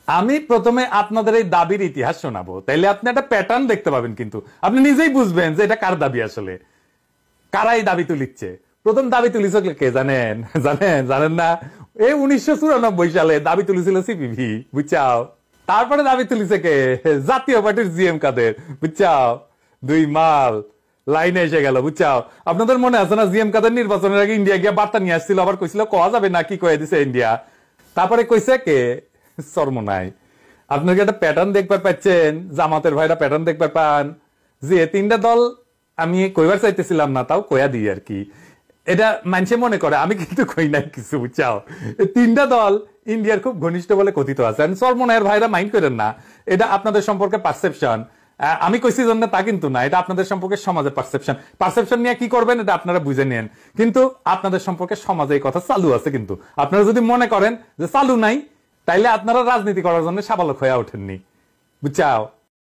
আমি প্রথমে আপনাদের এই দাবির ইতিহাস শোনাবো, তাইলে আপনি একটা প্যাটার্ন দেখতে পাবেন, কিন্তু আপনি নিজেই বুঝবেন যে এটা কার দাবি আসলে, কারা এই দাবি তুলিচ্ছে। প্রথম দাবি তুলিছে কে জানেন? জানেন না? এই 1994 সালে দাবি তুলেছিল সিপিবি, বুঝছাও। তারপরে দাবি তুলিছে কে? জাতীয় পার্টির জিএম কাদের, বুঝছাও। দুই মাল লাইনে এসে গেল, বুঝছাও। আপনাদের মনে আছে না, জিএম কাদের নির্বাচনের আগে ইন্ডিয়া গিয়া বার্তা নিয়ে আসছিল, আবার কইছিল কওয়া যাবে না, কি কয়ে দিছে ইন্ডিয়া। তারপরে কইছে কে? চরমোনাই। আপনার কি একটা প্যাটার্ন দেখবার পাচ্ছেন? জামাতের ভাইরা প্যাটার্ন দেখবার পান যে তিনটা দল, আমি কইবার চাইতেছিলাম না, তাও কয়া দিই আর কি। এটা মানুষে মনে করে, আমি কিন্তু কই নাই কিছু, বুঝছাও। এই তিনটা দল ইন্ডিয়ার খুব ঘনিষ্ঠ বলে কথিত আছে। সলমনের ভাইরা মাইন্ড করেন না, এটা আপনাদের সম্পর্কে পারসেপশন। আমি কইছি জন্য তা কিন্তু না, এটা আপনাদের সম্পর্কে সমাজের পারসেপশন। পারসেপশন নিয়ে কি করবেন এটা আপনারা বুঝে নেন, কিন্তু আপনাদের সম্পর্কে সমাজে এই কথা চালু আছে। কিন্তু আপনারা যদি মনে করেন যে চালু নাই, তাইলে আপনারা রাজনীতি করার জন্য সাবালক হয়ে ওঠেননি, বুঝছাও।